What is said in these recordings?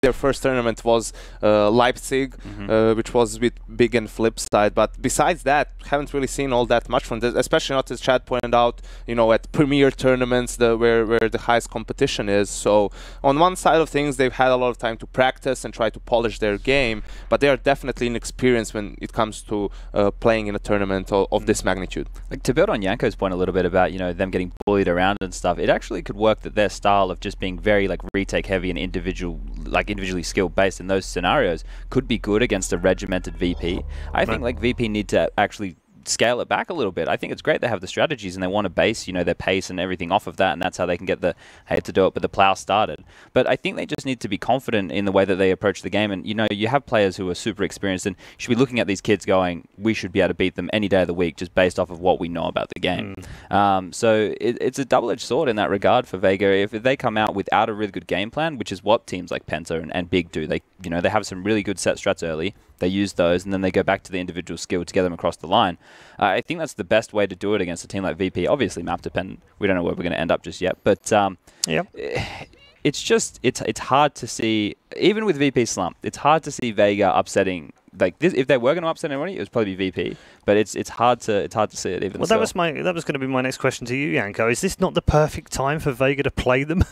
their first tournament was Leipzig, which was with big and flip side. But besides that, haven't really seen all that much from this, especially not, as Chad pointed out, you know, at premier tournaments where the highest competition is. So on one side of things, they've had a lot of time to practice and try to polish their game, but they are definitely inexperienced when it comes to playing in a tournament of this magnitude. Like, to build on Yanko's point a little bit about, you know, them getting bullied around and stuff, it actually could work that their style of just being very like retake heavy and individually skill based in those scenarios could be good against a regimented VP. I think like VP need to actually scale it back a little bit. I think it's great they have the strategies and they want to base, you know, their pace and everything off of that, and that's how they can get the hate to do it, but the plow started. But I think they just need to be confident in the way that they approach the game. And, you know, you have players who are super experienced, and you should be looking at these kids going, we should be able to beat them any day of the week just based off of what we know about the game. So it's a double-edged sword in that regard for Vega. If they come out without a really good game plan, which is what teams like Penta and Big do, they, you know, they have some really good set strats early. They use those, and then they go back to the individual skill to get them across the line. I think that's the best way to do it against a team like VP. Obviously, map dependent. We don't know where we're going to end up just yet. But it's just, it's hard to see, even with VP slump, it's hard to see Vega upsetting. Like this, if they were going to upset anybody, it would probably be VP. But it's hard to see it even. Well, that was going to be my next question to you, Yanko. Is this not the perfect time for Vega to play them?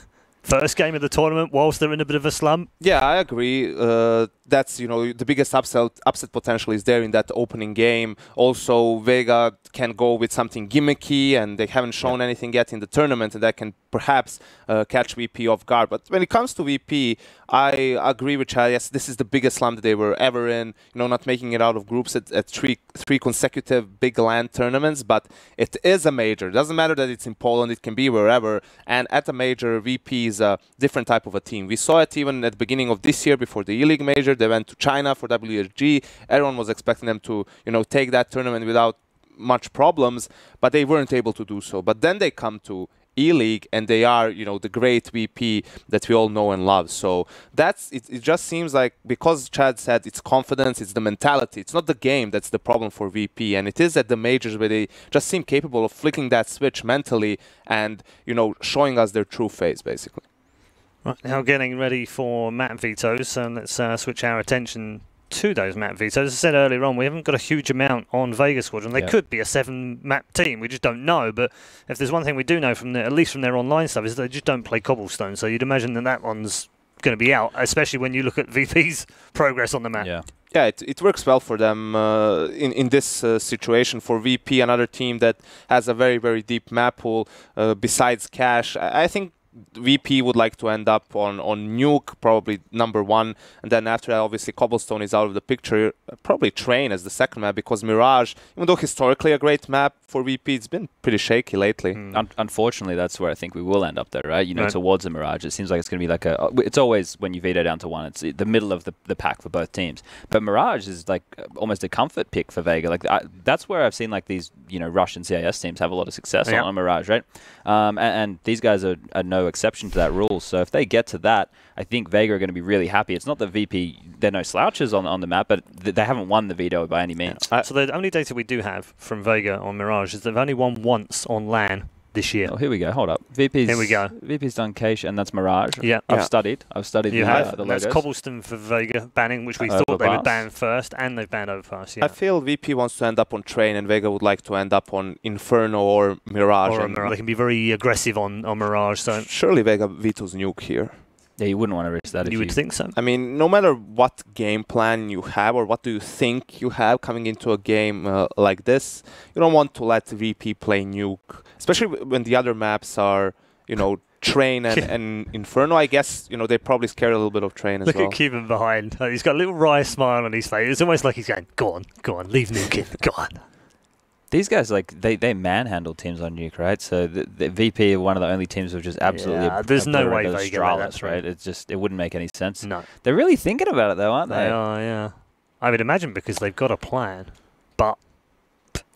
First game of the tournament whilst they're in a bit of a slump? Yeah, I agree. That's, you know, the biggest upset potential is there in that opening game. Also, Vega can go with something gimmicky, and they haven't shown anything yet in the tournament, and that can perhaps catch VP off guard. But when it comes to VP, I agree with Chad. Yes, this is the biggest slump that they were ever in. You know, not making it out of groups at three consecutive big LAN tournaments, but it is a major. It doesn't matter that it's in Poland, it can be wherever. And at a major, VP is a different type of a team. We saw it even at the beginning of this year before the E-League major. They went to China for WSG. Everyone was expecting them to, you know, take that tournament without much problems, but they weren't able to do so. But then they come to E-League, and they are, you know, the great VP that we all know and love. So that's it. It just seems like, because Chad said it's confidence, it's the mentality. It's not the game that's the problem for VP, and it is at the majors where they just seem capable of flicking that switch mentally and, you know, showing us their true face, basically. Right, now getting ready for map vetoes, so let's switch our attention to those map vetoes. As I said earlier on, we haven't got a huge amount on Vega Squadron. They could be a 7-map team, we just don't know. But if there's one thing we do know from at least from their online stuff, is they just don't play cobblestone. So you'd imagine that one's going to be out, especially when you look at VP's progress on the map. Yeah, it works well for them in this situation. For VP, another team that has a very, very deep map pool besides Cash, I think VP would like to end up on Nuke, probably #1, and then after that, obviously, Cobblestone is out of the picture. Probably Train as the second map, because Mirage, even though historically a great map for VP, it's been pretty shaky lately. Unfortunately, that's where I think we will end up there, right? You know, towards a Mirage. It seems like it's going to be like a... It's always, when you veto down to 1, it's the middle of the pack for both teams. But Mirage is like almost a comfort pick for Vega. Like that's where I've seen like these, you know, Russian CIS teams have a lot of success on Mirage, right? And these guys are no exception to that rule. So if they get to that, I think Vega are going to be really happy. It's not that VP, they're no slouches on the map, but they haven't won the veto by any means. So the only data we do have from Vega on Mirage is they've only won once on LAN this year. Oh, here we go. Hold up. VP's, here we go. VP's done Cache, and that's Mirage. Yeah. I've studied for the logos. That's Cobblestone for Vega banning, which we thought they would ban first, and they've banned Overpass. I feel VP wants to end up on Train, and Vega would like to end up on Inferno or Mirage. They can be very aggressive on Mirage. So surely Vega vetoes Nuke here. Yeah, you wouldn't want to risk that. You would think so. I mean, no matter what game plan you have or what do you think you have coming into a game like this, you don't want to let VP play Nuke, especially when the other maps are, you know, Train and Inferno. I guess, you know, they probably scared a little bit of Train as well. Look at Cuban behind. He's got a little wry smile on his face. It's almost like he's going, go on, leave Nuke in, go on. These guys, like, they manhandle teams on Nuke, right? So the VP are one of the only teams who just absolutely... Yeah, there's no way they get that, right? It wouldn't make any sense. No. They're really thinking about it, though, aren't they? They are, yeah. I would imagine because they've got a plan, but...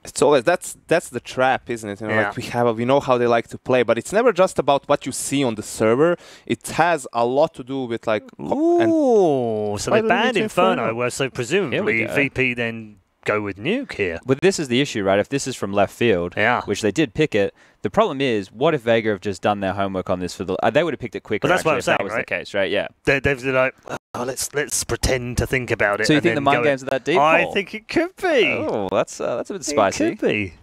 It's always, that's the trap, isn't it? You know, like we know how they like to play, but it's never just about what you see on the server. It has a lot to do with, like... Ooh, so they banned Inferno, so presumably VP then go with Nuke here. But this is the issue, right? If this is from left field, which they did pick it, the problem is, what if Vega have just done their homework on this for the... they would have picked it quicker, but that's actually, what I'm saying, if that was right? the case, right? Yeah. They've like, oh, let's pretend to think about it. So you think the mind games are that deep? I think it could be. Oh, that's a bit spicy. It could be.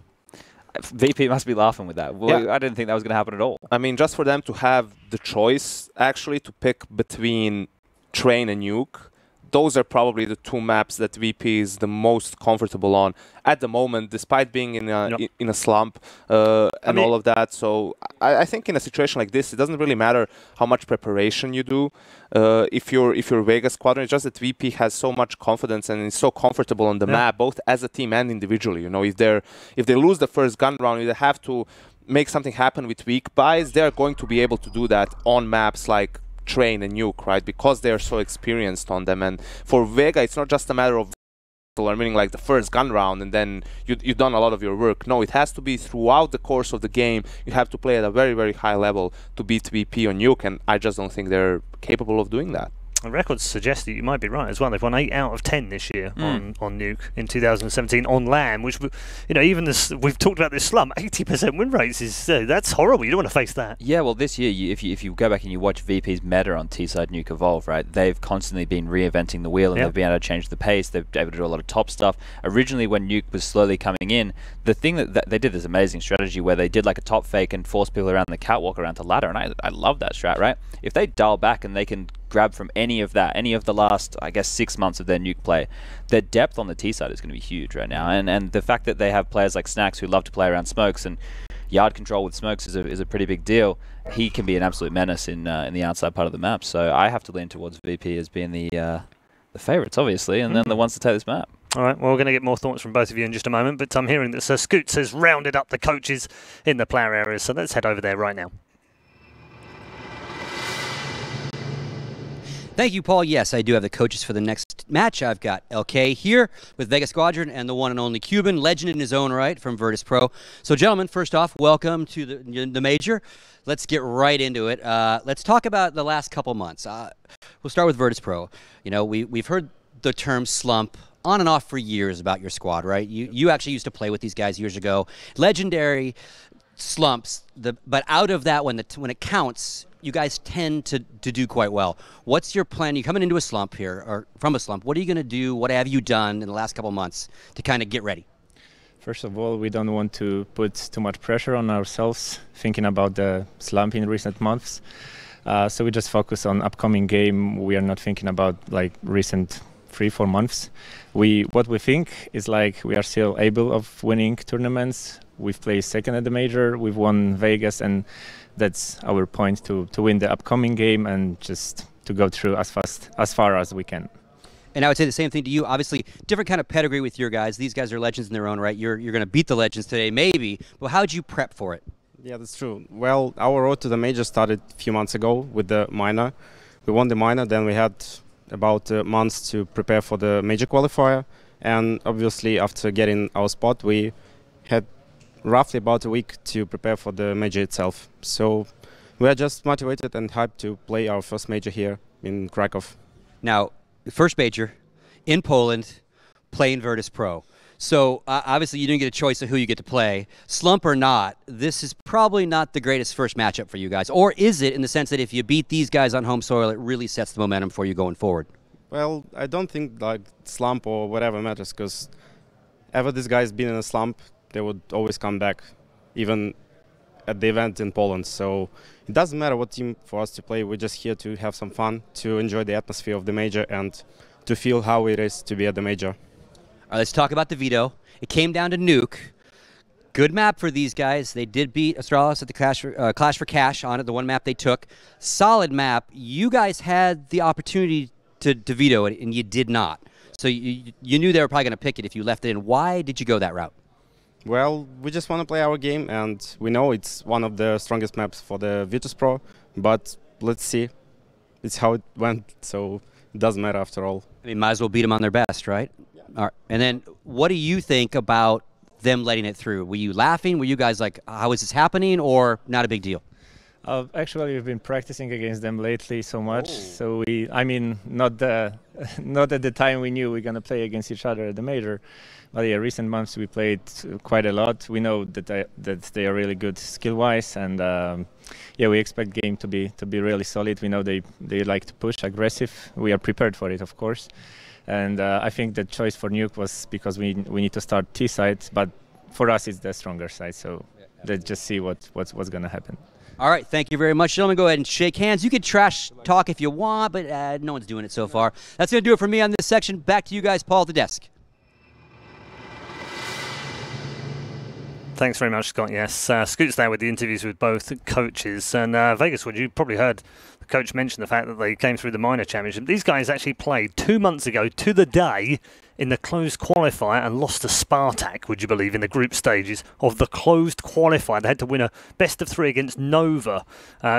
VP must be laughing with that. Well, yeah. I didn't think that was going to happen at all. I mean, just for them to have the choice, actually, to pick between Train and Nuke, those are probably the two maps that VP is the most comfortable on at the moment, despite being in a slump and all of that. So I think in a situation like this, it doesn't really matter how much preparation you do. If you're Vega Squadron, it's just that VP has so much confidence and is so comfortable on the map, both as a team and individually. You know, if they lose the first gun round, if they have to make something happen with weak buys, they're going to be able to do that on maps like Train and Nuke, right? Because they're so experienced on them. And for Vega, it's not just a matter of meaning like the first gun round and then you've done a lot of your work. No, it has to be throughout the course of the game. You have to play at a very, very high level to beat VP on Nuke, and I just don't think they're capable of doing that. The records suggest that you might be right as well. They've won 8 out of 10 this year on Nuke in 2017 on LAN, which, you know, even this, we've talked about this slump, 80% win rates is that's horrible. You don't want to face that. Yeah, well, this year, if you go back and you watch VP's meta on T-side Nuke Evolve, right, they've constantly been reinventing the wheel and they've been able to change the pace. They've been able to do a lot of top stuff. Originally, when Nuke was slowly coming in, the thing that they did this amazing strategy where they did like a top fake and force people around the catwalk around to ladder, and I love that strat, right? If they dial back and they can grab from any of the last, I guess, 6 months of their Nuke play, their depth on the T side is going to be huge right now. And the fact that they have players like Snacks who love to play around smokes, and yard control with smokes is a pretty big deal. He can be an absolute menace in the outside part of the map. So I have to lean towards VP as being the favourites, obviously, and then the ones to take this map. All right, well, we're going to get more thoughts from both of you in just a moment, but I'm hearing that Sir Scoots has rounded up the coaches in the player areas, so let's head over there right now. Thank you, Paul. Yes, I do have the coaches for the next match. I've got LK here with Vega Squadron and the one and only Cuban, legend in his own right from Virtus.pro. So, gentlemen, first off, welcome to the Major. Let's get right into it. Let's talk about the last couple months. We'll start with Virtus.pro. You know, we've heard the term slump on and off for years about your squad, right? You actually used to play with these guys years ago. Legendary slumps, but out of that, when it counts, you guys tend to do quite well. What's your plan? You're coming into a slump here, or from a slump. What are you going to do? What have you done in the last couple of months to kind of get ready? First of all, we don't want to put too much pressure on ourselves, thinking about the slump in recent months. So we just focus on upcoming game. We are not thinking about like recent 3-4 months. What we think is like we are still able of winning tournaments. We've placed second at the major. We've won Vegas, and that's our point, to win the upcoming game and just to go through as far as we can. And I would say the same thing to you. Obviously, different kind of pedigree with your guys. These guys are legends in their own right. You're going to beat the legends today, maybe. But how did you prep for it? Yeah, that's true. Well, our road to the major started a few months ago with the minor. We won the minor, then we had about months to prepare for the major qualifier. And obviously, after getting our spot, we had roughly about a week to prepare for the major itself. So we are just motivated and hyped to play our first major here in Kraków. Now, first major in Poland, playing Virtus.pro. So obviously you didn't get a choice of who you get to play. Slump or not, this is probably not the greatest first matchup for you guys. Or is it, in the sense that if you beat these guys on home soil, it really sets the momentum for you going forward? Well, I don't think like slump or whatever matters, because ever this guy's been in a slump, they would always come back, even at the event in Poland. So it doesn't matter what team for us to play. We're just here to have some fun, to enjoy the atmosphere of the major, and to feel how it is to be at the major. All right, let's talk about the veto. It came down to Nuke. Good map for these guys. They did beat Astralis at the Clash for Cash on it, the one map they took. Solid map. You guys had the opportunity to veto it, and you did not. So you knew they were probably going to pick it if you left it in. Why did you go that route? Well, we just want to play our game, and we know it's one of the strongest maps for the Virtus.pro, but let's see. It's how it went, so it doesn't matter after all. I mean, might as well beat them on their best, right? Yeah. All right. And then what do you think about them letting it through? Were you laughing? Were you guys like, how is this happening, or not a big deal? Actually, we've been practicing against them lately so much. So I mean, not the not at the time we knew we were going to play against each other at the major. But yeah, recent months we played quite a lot. We know that they are really good skill-wise, and yeah, we expect game to be really solid. We know they like to push, aggressive. We are prepared for it, of course. And I think the choice for Nuke was because we need to start T side, but for us it's the stronger side. So let's just see what's going to happen. All right, thank you very much, gentlemen. Go ahead and shake hands. You can trash talk if you want, but no one's doing it so far. That's going to do it for me on this section. Back to you guys, Paul, at the desk. Thanks very much, Scott. Yes, Scoot's there with the interviews with both coaches. And Vega Squadron, you probably heard the coach mention the fact that they came through the minor championship. These guys actually played 2 months ago to the day in the closed qualifier and lost to Spartak, would you believe, in the group stages of the closed qualifier. They had to win a best of 3 against Nova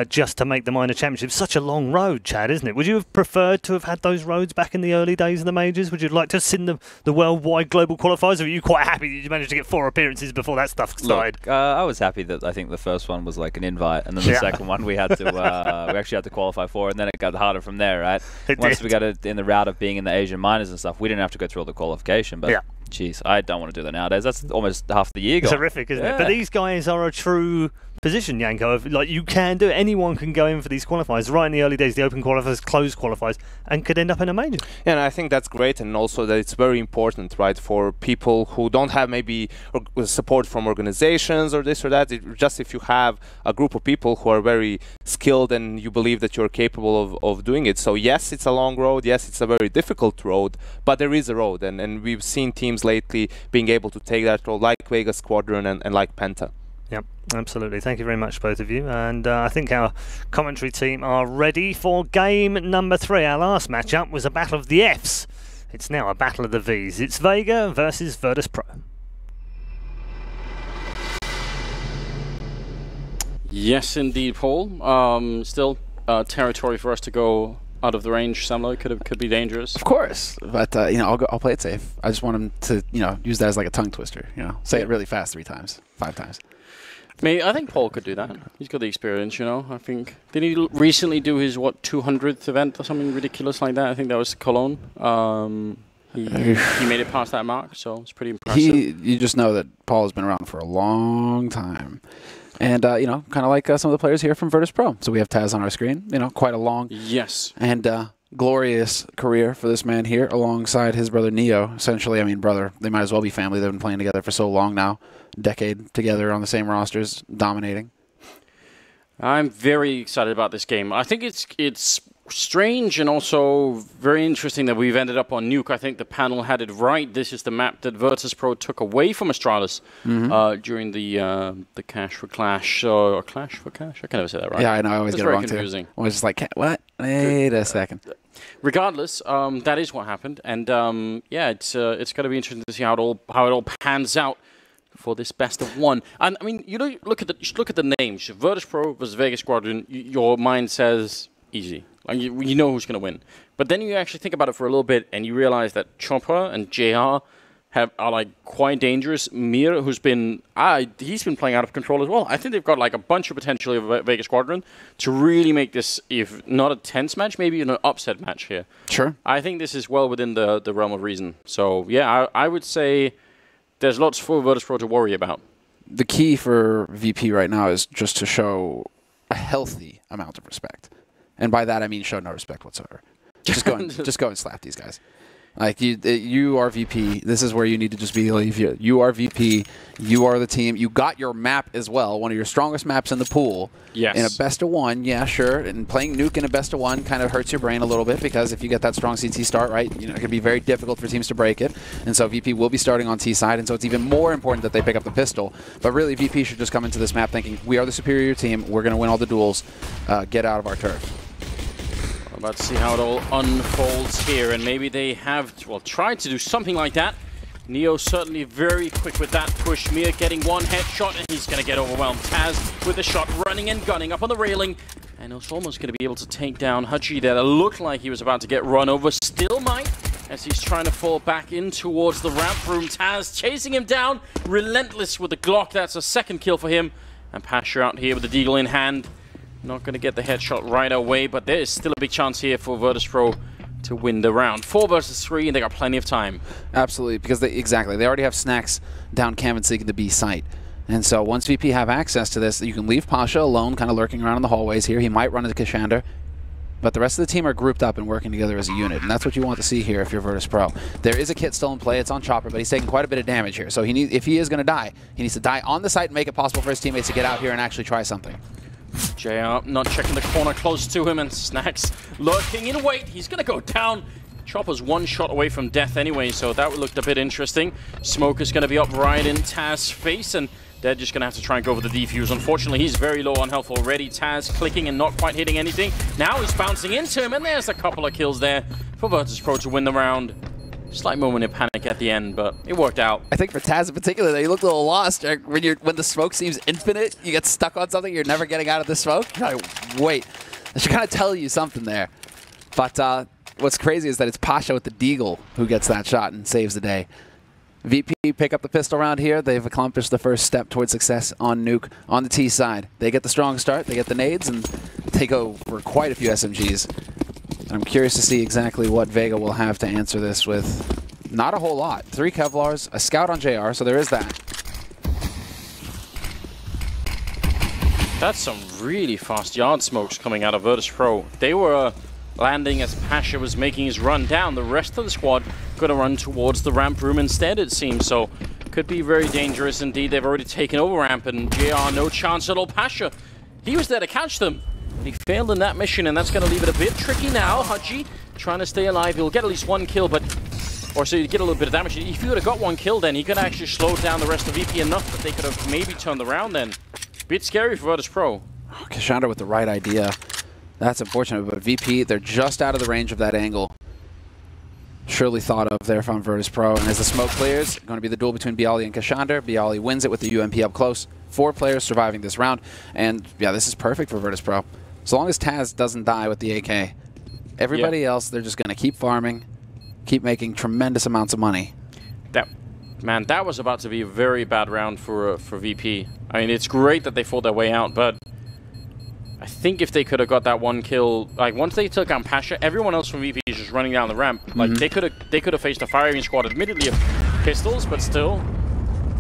just to make the minor championship. Such a long road, Chad, isn't it? Would you have preferred to have had those roads back in the early days of the majors? Would you like to have seen the worldwide global qualifiers, or are you quite happy that you managed to get 4 appearances before that stuff started? Look, I was happy that I think the first one was like an invite, and then the second one we had to we actually had to qualify for, and then it got harder from there, right? Once we got it in the route of being in the Asian minors and stuff, we didn't have to go through all the qualification, but geez, I don't want to do that nowadays. That's almost half the year gone. It's horrific, isn't it? But these guys are a true position, Yanko, of like you can do it. Anyone can go in for these qualifiers right in the early days, the open qualifiers, closed qualifiers, and could end up in a major. Yeah, and I think that's great, and also that it's very important, right, for people who don't have maybe support from organizations or this or that. Just if you have a group of people who are very skilled and you believe that you're capable of doing it. So yes, it's a long road. Yes, it's a very difficult road, but there is a road, and we've seen teams lately being able to take that road, like Vega Squadron and like Penta. Yep, absolutely. Thank you very much, both of you. And I think our commentary team are ready for game number 3. Our last matchup was a battle of the Fs. It's now a battle of the Vs. It's Vega versus Virtus.pro. Yes, indeed, Paul. Still territory for us to go out of the range. Samlo could be dangerous. Of course, but you know, I'll play it safe. I just want him to, you know, use that as like a tongue twister. You know, say it really fast 3 times, 5 times. I think Paul could do that. He's got the experience, you know. I think did he recently do his 200th event or something ridiculous like that? I think that was Cologne. He made it past that mark, so it's pretty impressive. You just know that Paul has been around for a long time. And, you know, kind of like some of the players here from Virtus.pro. So we have Taz on our screen, you know, quite a long and glorious career for this man here alongside his brother Neo. Essentially, I mean, brother, they might as well be family. They've been playing together for so long now. Decade together on the same rosters, dominating. I'm very excited about this game. I think it's strange and also very interesting that we've ended up on Nuke. I think the panel had it right. This is the map that Virtus.pro took away from Astralis during the Cash for Clash or Clash for Cash. I can never say that right. Yeah, I know. I always get it wrong confusing. Too. I was just like, what? Wait a second. Regardless, that is what happened, and yeah, it's going to be interesting to see how it all pans out for this best of 1. And I mean, you know, look at the names. Virtus.pro versus Vega Squadron. Your mind says easy. Like you know who's going to win. But then you actually think about it for a little bit, and you realize that Chopper and JR are like quite dangerous. Mir, who's been he's been playing out of control as well. I think they've got like a bunch of potential of Vega Squadron to really make this, if not a tense match, maybe an upset match here. Sure. I think this is well within the realm of reason. So yeah, I would say there's lots for Virtus.pro to worry about. The key for VP right now is just to show a healthy amount of respect. And by that, I mean show no respect whatsoever. Just go and slap these guys. Like, you are VP. This is where you need to just be like, you are VP. You are the team. You got your map as well, one of your strongest maps in the pool. Yes. In a best of 1, yeah, sure. And playing Nuke in a best of 1 kind of hurts your brain a little bit because if you get that strong CT start, right, you know, it can be very difficult for teams to break it. And so VP will be starting on T side, and so it's even more important that they pick up the pistol. But really, VP should just come into this map thinking, we are the superior team. We're going to win all the duels. Get out of our turf. About to see how it all unfolds here, and maybe they have, well, tried to do something like that. Neo certainly very quick with that push. Mir getting 1 headshot, and he's going to get overwhelmed. Taz with a shot running and gunning up on the railing, and he's almost going to be able to take down Haji there. It looked like he was about to get run over. Still might, as he's trying to fall back in towards the ramp room. Taz chasing him down, relentless with the Glock. That's a 2nd kill for him. And Pasha out here with the deagle in hand. Not going to get the headshot right away, but there is still a big chance here for Virtus.pro to win the round. 4 versus 3, and they got plenty of time. Absolutely, because they already have snacks down Cam and seeking the B site. And so once VP have access to this, you can leave Pasha alone, kind of lurking around in the hallways here. He might run into Kashander, but the rest of the team are grouped up and working together as a unit, and that's what you want to see here if you're Virtus.pro. There is a kit still in play. It's on Chopper, but he's taking quite a bit of damage here. So if he is going to die, he needs to die on the site and make it possible for his teammates to get out here and actually try something. JR not checking the corner close to him, and Snacks lurking in wait. He's going to go down. Chopper's 1 shot away from death anyway, so that looked a bit interesting. Smoke is going to be up right in Taz's face, and they're just going to have to try and go for the defuse. Unfortunately, he's very low on health already. Taz clicking and not quite hitting anything. Now he's bouncing into him, and there's a couple of kills there for Virtus.pro to win the round. Slight moment of panic at the end, but it worked out. I think for Taz in particular, he looked a little lost. When the smoke seems infinite, you get stuck on something, you're never getting out of the smoke. You're like, wait, that should kind of tell you something there. But what's crazy is that it's Pasha with the Deagle who gets that shot and saves the day. VP pick up the pistol round here. They've accomplished the first step towards success on Nuke on the T side. They get the strong start, they get the nades, and they go for quite a few SMGs. I'm curious to see exactly what Vega will have to answer this with. Not a whole lot. 3 Kevlars, a scout on JR, so there is that. That's some really fast yard smokes coming out of Virtus.pro. They were landing as Pasha was making his run down. The rest of the squad going to run towards the ramp room instead, it seems. So could be very dangerous indeed. They've already taken over ramp, and JR no chance at all. Pasha, he was there to catch them. He failed in that mission, and that's going to leave it a bit tricky now. Haji trying to stay alive. He'll get at least 1 kill, or so you get a little bit of damage. If he would have got 1 kill, then he could actually slow down the rest of VP enough that they could have maybe turned the round then. Bit scary for Virtus.pro. Oh, Kashander with the right idea. That's unfortunate, but VP, they're just out of the range of that angle. Surely thought of there from Virtus.pro. And as the smoke clears, going to be the duel between Bialy and Kashander. Bialy wins it with the UMP up close. 4 players surviving this round. And yeah, this is perfect for Virtus.pro. So long as Taz doesn't die with the AK, everybody else, they're just going to keep farming, keep making tremendous amounts of money. That was about to be a very bad round for VP. I mean, it's great that they fought their way out, but I think if they could have got that 1 kill, like once they took out Pasha, everyone else from VP is just running down the ramp. Like they could have faced a firing squad, admittedly of pistols, but still,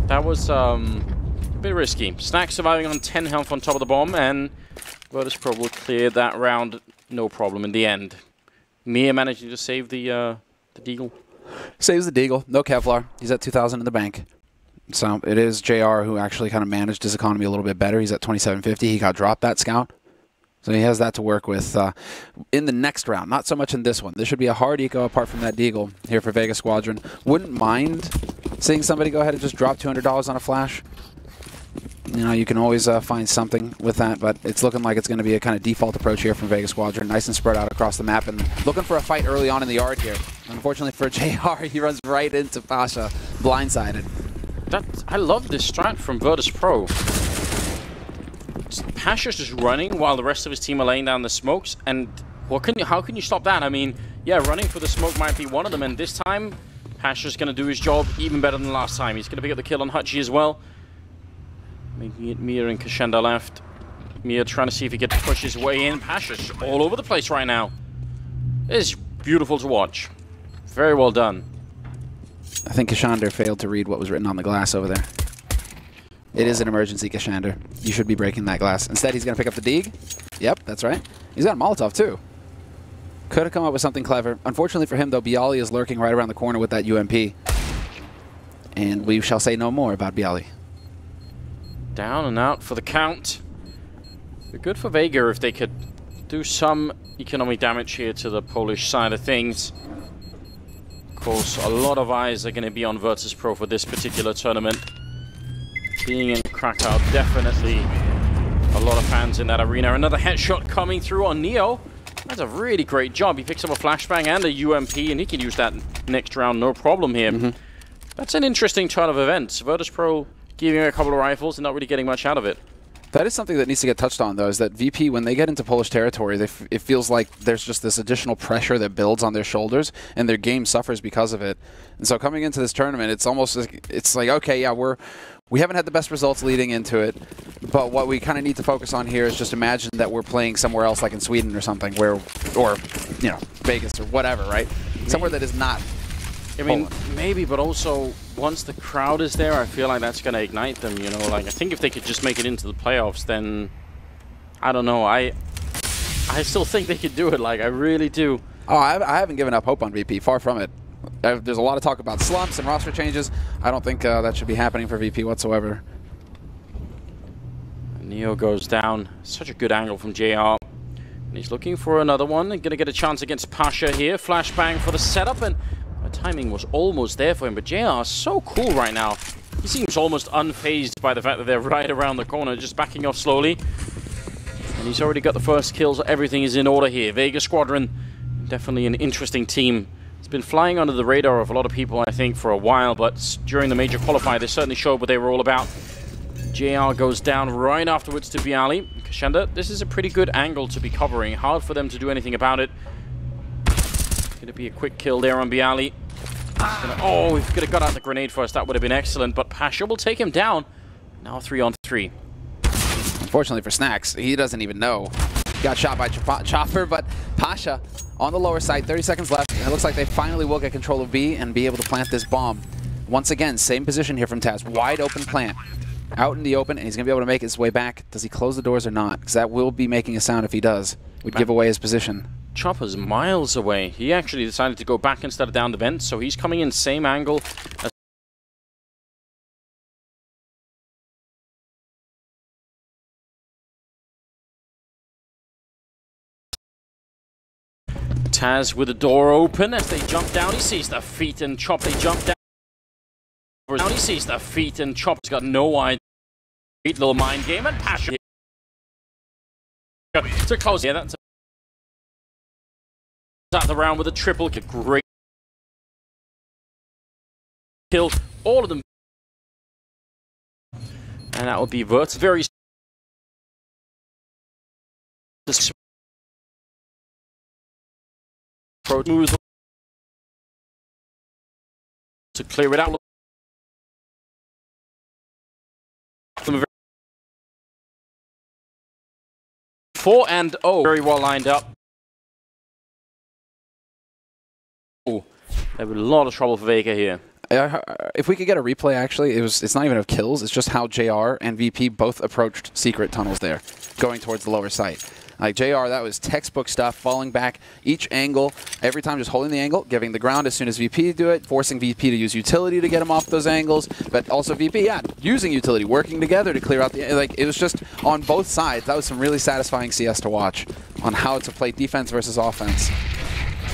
that was a bit risky. Snack surviving on 10 health on top of the bomb, and Virtus.pro will clear that round, no problem in the end. Mia managing to save the Deagle. Saves the Deagle, no Kevlar. He's at 2,000 in the bank. So it is JR who actually kind of managed his economy a little bit better. He's at 2750. He got dropped that scout. So he has that to work with in the next round. Not so much in this one. This should be a hard eco apart from that Deagle here for Vega Squadron. Wouldn't mind seeing somebody go ahead and just drop $200 on a flash. You know, you can always find something with that, but it's looking like it's going to be a kind of default approach here from Vega Squadron. Nice and spread out across the map, and looking for a fight early on in the yard here. Unfortunately for JR, he runs right into Pasha, blindsided. I love this strat from Virtus.pro. Pasha's just running while the rest of his team are laying down the smokes, and how can you stop that? I mean, yeah, running for the smoke might be one of them, and this time, Pasha's going to do his job even better than last time. He's going to pick up the kill on Hachi as well. Making it Mia and Kashander left. Mia trying to see if he could push his way in. Pasha's all over the place right now. It's beautiful to watch. Very well done. I think Kashander failed to read what was written on the glass over there. It is an emergency, Kashander. You should be breaking that glass. Instead, he's going to pick up the Deag. Yep, that's right. He's got a Molotov, too. Could have come up with something clever. Unfortunately for him, though, Bialy is lurking right around the corner with that UMP. And we shall say no more about Bialy. Down and out for the count. Be good for Vega if they could do some economic damage here to the Polish side of things. Of course, a lot of eyes are going to be on Virtus.pro for this particular tournament. Being in Krakow, definitely a lot of fans in that arena. Another headshot coming through on Neo. That's a really great job. He picks up a flashbang and a UMP, and he can use that next round, no problem here. That's an interesting turn of events. Virtus.pro giving him a couple of rifles and not really getting much out of it. That is something that needs to get touched on, though, is that VP, when they get into Polish territory, it feels like there's just this additional pressure that builds on their shoulders, and their game suffers because of it. And so coming into this tournament, it's almost like, okay, yeah, we're We haven't had the best results leading into it, but what we kind of need to focus on here is just imagine that we're playing somewhere else, like in Sweden or something, or you know, Vegas or whatever, right? Somewhere that is not. I mean, maybe, but also once the crowd is there, I feel like that's going to ignite them. You know, like I think if they could just make it into the playoffs, then I don't know. I still think they could do it. Like I really do. Oh, I haven't given up hope on VP. Far from it. There's a lot of talk about slumps and roster changes. I don't think that should be happening for VP whatsoever. Neo goes down. Such a good angle from JR. And he's looking for another one. Going to get a chance against Pasha here. Flashbang for the setup, and the timing was almost there for him. But JR is so cool right now. He seems almost unfazed by the fact that they're right around the corner, just backing off slowly. And he's already got the first kills. Everything is in order here. Vega Squadron, definitely an interesting team. It's been flying under the radar of a lot of people, I think, for a while, but during the major qualifier, they certainly showed what they were all about. JR goes down right afterwards to Bialy. Kashanda, this is a pretty good angle to be covering. Hard for them to do anything about it. Going to be a quick kill there on Bialy. Oh, if we could have got out the grenade first, that would have been excellent, but Pasha will take him down. Now 3-on-3. Unfortunately for Snacks, he doesn't even know. He got shot by Chopper, but Pasha on the lower side, 30 seconds left. It looks like they finally will get control of B and be able to plant this bomb. Once again, same position here from Taz. Wide open plant. Out in the open, and he's going to be able to make his way back. Does he close the doors or not? Because that will be making a sound if he does. Would give away his position. Chopper's miles away. He actually decided to go back instead of down the vent, so he's coming in same angle as Taz with the door open as they jump down. He sees the feet and Chop. They jump down. Now he sees the feet and Chop's got no idea. Great little mind game and Pasha to close. Yeah, that's the round with a triple. Great kill. All of them. And that would be Virtus. Very Pro moves to clear it out. Four and very well lined up. Oh, there was a lot of trouble for Vega here. If we could get a replay, actually, it's not even of kills. It's just how JR and VP both approached secret tunnels there, going towards the lower site. Like JR, that was textbook stuff, falling back each angle, every time just holding the angle, giving the ground as soon as VP do it, forcing VP to use utility to get him off those angles, but also VP, yeah, using utility, working together to clear out the, like, it was just on both sides. That was some really satisfying CS to watch on how to play defense versus offense.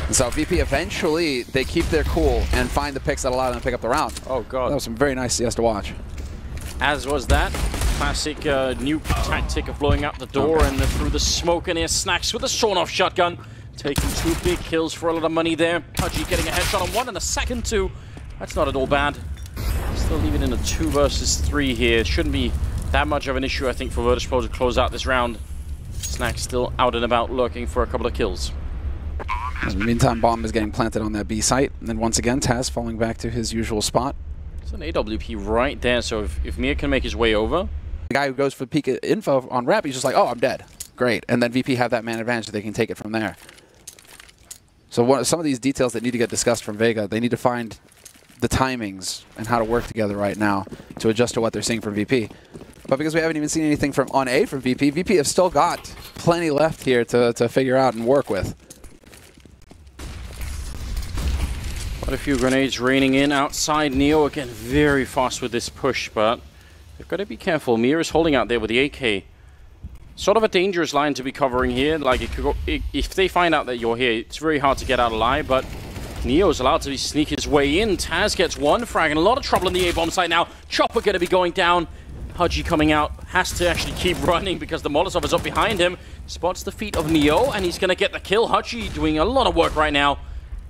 And so VP eventually, they keep their cool and find the picks that allow them to pick up the round. Oh god. That was some very nice CS to watch. As was that. Classic nuke tactic of blowing out the door and through the smoke, and here's Snacks with a sawn-off shotgun. Taking 2 big kills for a lot of money there. Pudgy getting a headshot on 1 and a second 2. That's not at all bad. Still leaving in a 2 versus 3 here. Shouldn't be that much of an issue, I think, for Virtus.pro to close out this round. Snacks still out and about lurking for a couple of kills. In the meantime, bomb is getting planted on that B site. And then once again, Taz falling back to his usual spot. It's an AWP right there, so if Mia can make his way over. The guy who goes for peak info on rap, he's just like, oh, I'm dead. Great. And then VP have that man advantage so they can take it from there. So some of these details that need to get discussed from Vega, they need to find the timings and how to work together right now to adjust to what they're seeing from VP. But because we haven't even seen anything from on A from VP, VP have still got plenty left here to figure out and work with. Quite a few grenades raining in outside. Neo again very fast with this push, but they've got to be careful. Mia is holding out there with the AK. Sort of a dangerous line to be covering here. Like, it could go, if they find out that you're here, it's very hard to get out alive, but Neo's allowed to sneak his way in. Taz gets 1 frag and a lot of trouble in the A-bomb site now. Chopper going to be going down. Pudgy coming out, has to actually keep running because the Molotov is up behind him. Spots the feet of Neo, and he's going to get the kill. Hudgy doing a lot of work right now.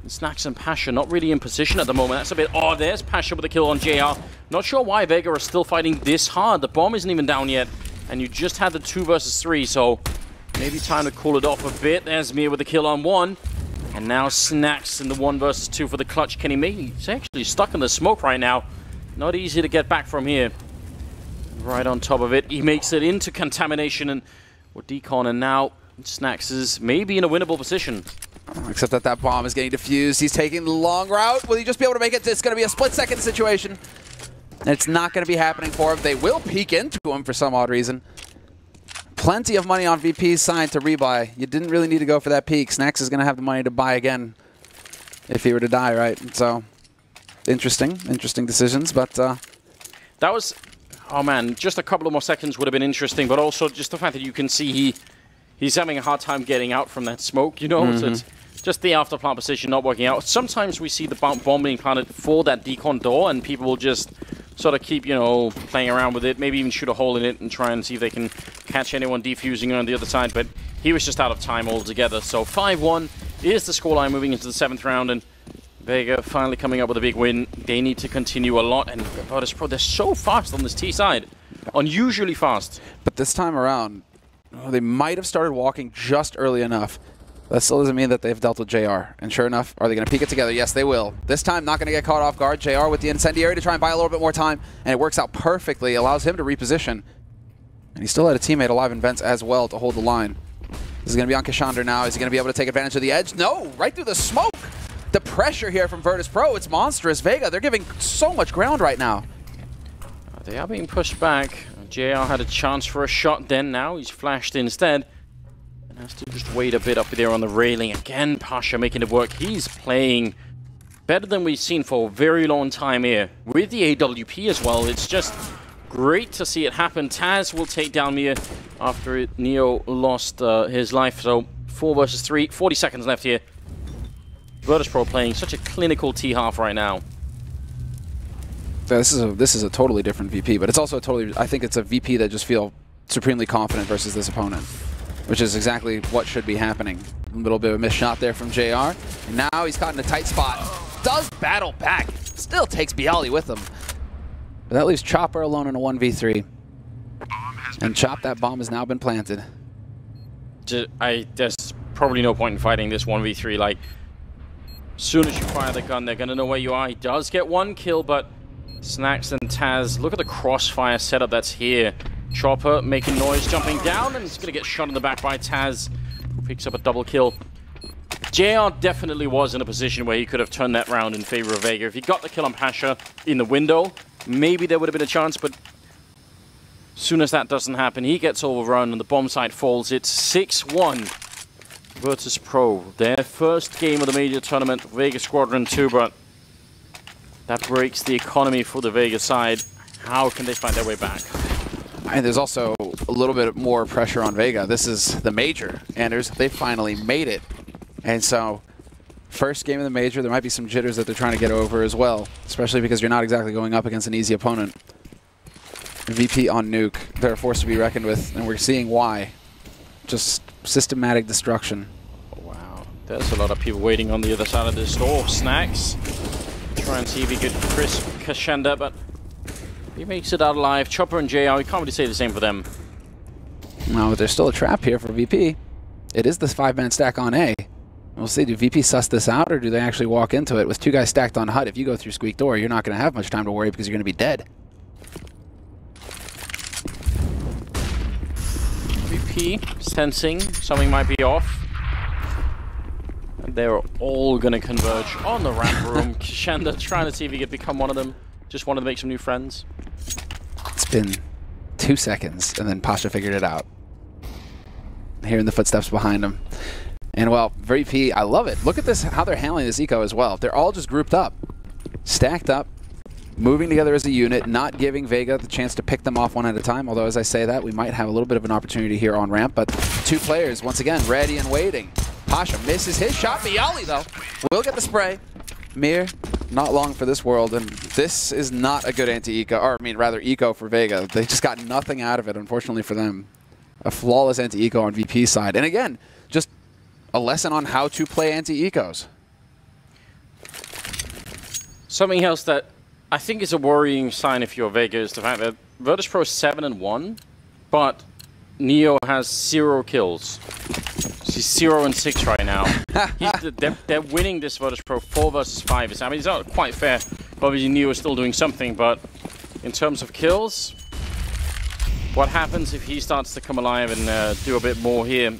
And Snacks and Pasha not really in position at the moment. That's a bit odd. There's Pasha with a kill on JR. Not sure why Vega are still fighting this hard. The bomb isn't even down yet. And you just had the 2 versus 3, so maybe time to cool it off a bit. There's Mia with a kill on 1. And now Snacks in the 1 versus 2 for the clutch. Can he make it? He's actually stuck in the smoke right now. Not easy to get back from here. right on top of it. He makes it into contamination and with Decon, and now Snax is maybe in a winnable position. Except that that bomb is getting defused. He's taking the long route. Will he just be able to make it? It's going to be a split-second situation. And it's not going to be happening for him. They will peek into him for some odd reason. Plenty of money on VP's side to rebuy. You didn't really need to go for that peek. Snax is going to have the money to buy again if he were to die, right? So, interesting decisions, but... That was... Oh, man, just a couple of more seconds would have been interesting, but also just the fact that you can see he's having a hard time getting out from that smoke, you know? So it's just the after-plant position not working out. Sometimes we see the bomb being planted for that decon door, and people will just sort of keep, you know, playing around with it, maybe even shoot a hole in it and try and see if they can catch anyone defusing on the other side, but he was just out of time altogether. So 5-1 is the scoreline moving into the 7th round, and Vega finally coming up with a big win. They need to continue a lot, and Virtus.pro, they're so fast on this T side. Unusually fast. But this time around, they might have started walking just early enough. That still doesn't mean that they've dealt with JR. And sure enough, are they going to peek it together? Yes, they will. This time, not going to get caught off guard. JR with the incendiary to try and buy a little bit more time, and it works out perfectly. Allows him to reposition. And he still had a teammate alive in Vents as well to hold the line. This is going to be on Kashandra now. Is he going to be able to take advantage of the edge? No, right through the smoke. The pressure here from Virtus.pro, it's monstrous. Vega, they're giving so much ground right now. They are being pushed back. JR had a chance for a shot then. Now he's flashed instead. And has to just wait a bit up there on the railing. Again, Pasha making it work. He's playing better than we've seen for a very long time here. With the AWP as well, it's just great to see it happen. Taz will take down Mia after Neo lost his life. So 4 versus 3, 40 seconds left here. Virtus.pro playing such a clinical T-half right now. This is a totally different VP, but it's also a totally, I think it's a VP that just feel supremely confident versus this opponent, which is exactly what should be happening. A little bit of a missed shot there from JR. And now he's caught in a tight spot. Does battle back. Still takes Bialy with him. But that leaves Chopper alone in a 1v3. And Chop, that bomb has now been planted. There's probably no point in fighting this 1v3. Like, as soon as you fire the gun, they're going to know where you are. He does get 1 kill, but Snax and Taz, look at the crossfire setup that's here. Chopper making noise, jumping down, and he's going to get shot in the back by Taz, who picks up a double kill. JR definitely was in a position where he could have turned that round in favor of Vega. If he got the kill on Pasha in the window, maybe there would have been a chance, but as soon as that doesn't happen, he gets overrun and the bomb site falls. It's 6-1. Virtus.pro, their first game of the major tournament, Vega Squadron 2, but that breaks the economy for the Vega side. How can they find their way back? And there's also a little bit more pressure on Vega. This is the major, Anders. They finally made it. And so, first game of the major, there might be some jitters that they're trying to get over as well, especially because you're not exactly going up against an easy opponent. VP on Nuke, they're a force to be reckoned with, and we're seeing why. Just systematic destruction. Wow, there's a lot of people waiting on the other side of this door. Snax, try and see if he could crisp Kashandra, but he makes it out alive. Chopper and JR, we can't really say the same for them. No, but there's still a trap here for VP. It is this 5-man stack on A. We'll see, do VP suss this out, or do they actually walk into it? With 2 guys stacked on HUD, if you go through Squeak Door, you're not going to have much time to worry because you're going to be dead. VP sensing something might be off. And they're all going to converge on the ramp room. Kashandra trying to see if he could become one of them. Just wanted to make some new friends. It's been 2 seconds, and then Pasha figured it out. Hearing the footsteps behind him. And, well, VP, I love it. Look at this, how they're handling this eco as well. They're all just grouped up, stacked up, moving together as a unit, not giving Vega the chance to pick them off one at a time. Although, as I say that, we might have a little bit of an opportunity here on ramp. But 2 players, once again, ready and waiting. Pasha misses his shot. Bialy, though, will get the spray. Mir, not long for this world. And this is not a good anti-eco, or I mean, rather, eco for Vega. They just got nothing out of it, unfortunately for them. A flawless anti-eco on VP's side. And again, just a lesson on how to play anti-ecos. Something else that I think is a worrying sign if you're Vega is the fact that Virtus.pro is 7-1, but Neo has 0 kills. He's 0-6 right now. They're winning this Virtus.pro 4 versus 5. I mean, it's not quite fair. Obviously, Neo is still doing something, but in terms of kills, What happens if he starts to come alive and do a bit more here?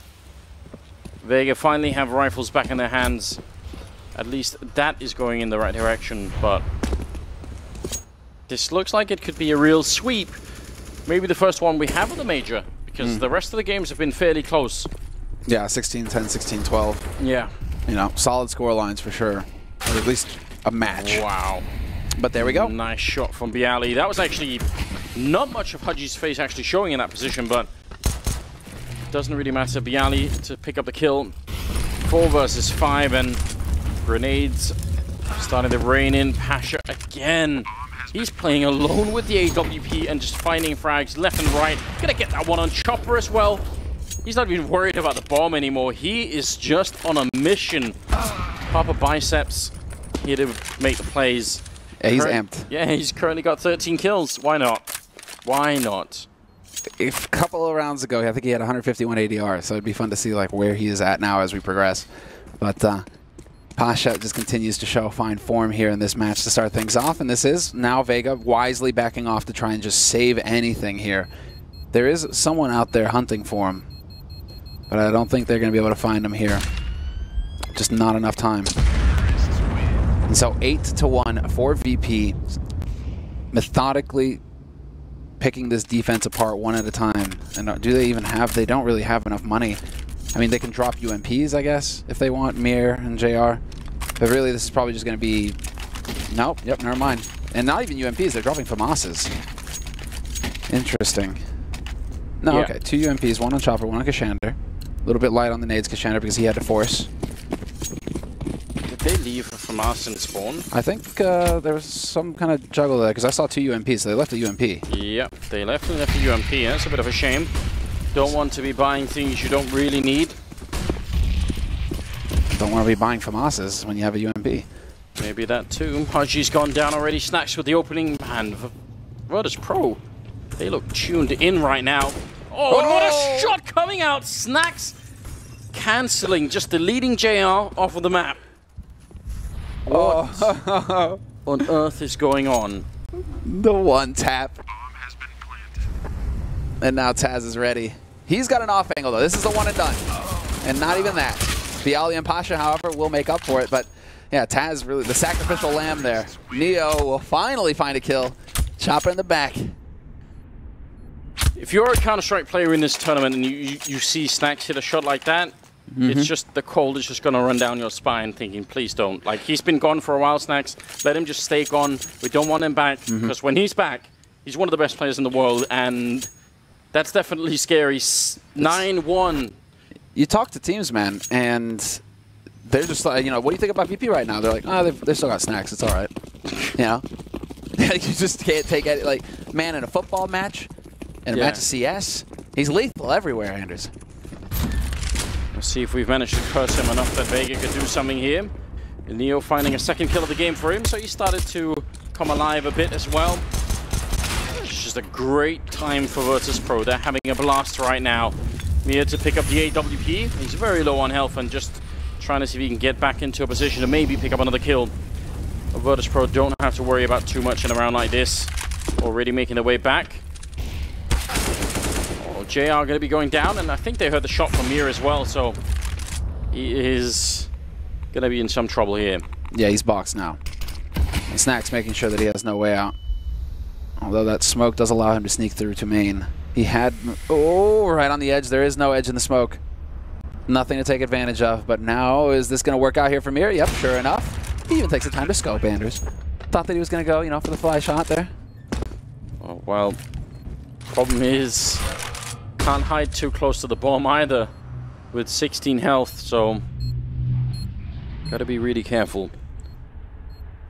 Vega finally have rifles back in their hands. At least that is going in the right direction, but this looks like it could be a real sweep. Maybe the first one we have of the Major, because the rest of the games have been fairly close. Yeah, 16-10, 16-12. Yeah. You know, solid score lines for sure. Or at least a match. Wow. But there we go. Nice shot from Bialy. That was actually not much of Hudgy's face actually showing in that position, but doesn't really matter. Bialy to pick up the kill. 4 versus 5, and grenades starting to rain in. Pasha again. He's playing alone with the AWP and just finding frags left and right. Gonna get that one on Chopper as well. He's not even worried about the bomb anymore. He is just on a mission. Papa Biceps here to make the plays. Yeah, he's amped. Yeah, he's currently got 13 kills. Why not? Why not? A couple of rounds ago, I think he had 151 ADR, so it'd be fun to see like where he is at now as we progress. But Pasha just continues to show fine form here in this match to start things off, and this is now Vega wisely backing off to try and just save anything here. There is someone out there hunting for him, but I don't think they're going to be able to find him here. Just not enough time. And so 8-1 for VP, methodically picking this defense apart one at a time. And do they even have, they don't really have enough money. I mean, they can drop UMPs, I guess, if they want, Mir and JR. But really, this is probably just going to be, nope, yep, never mind. And not even UMPs, they're dropping FAMASs. Interesting. No, yeah. Okay, 2 UMPs, 1 on Chopper, 1 on Kashander. A little bit light on the nades, Kashander, because he had to force. Did they leave from us and spawn? I think there was some kind of juggle there, because I saw 2 UMPs, so they left the UMP. Yep, they left the UMP. That's a bit of a shame. Don't want to be buying things you don't really need. Don't want to be buying FAMASs when you have a UMP. Maybe that too. Hudgy's gone down already. Snacks with the opening. And Virtus.pro, they look tuned in right now. Oh, and what a shot coming out. Snacks cancelling, just deleting JR off of the map. What on earth is going on? The one tap. And now Taz is ready. He's got an off angle though. This is the one and done. And not even that. Bialy and Pasha, however, will make up for it. But yeah, Taz really the sacrificial lamb there. Neo will finally find a kill. Chopper in the back. If you're a Counter-Strike player in this tournament and you see Snacks hit a shot like that, it's just the cold is just going to run down your spine thinking, please don't. Like, he's been gone for a while, Snacks. Let him just stay gone. We don't want him back because when he's back, he's one of the best players in the world, and that's definitely scary. 9-1. You talk to teams, man, and they're just like, you know, what do you think about VP right now? They're like, oh, they've still got Snacks. It's all right. You know? You just can't take it. Like, man, in a football match, in a match of CS, he's lethal everywhere, Anders. We'll see if we've managed to curse him enough that Vega could do something here. Neo finding a second kill of the game for him, so he started to come alive a bit as well. It's just a great time for Virtus.pro. They're having a blast right now. Mir to pick up the AWP. He's very low on health and just trying to see if he can get back into a position to maybe pick up another kill. Virtus.pro don't have to worry about too much in a round like this. Already making their way back. Oh, JR going to be going down, and I think they heard the shot from Mir as well, so he is going to be in some trouble here. Yeah, he's boxed now. And Snack's making sure that he has no way out. Although that smoke does allow him to sneak through to main. He had, right on the edge. There is no edge in the smoke. Nothing to take advantage of. But now, is this going to work out here for Mir? Yep, sure enough. He even takes the time to scope, Anders. Thought that he was going to go, you know, for the fly shot there. Oh, well, problem is, can't hide too close to the bomb either with 16 health, so gotta be really careful.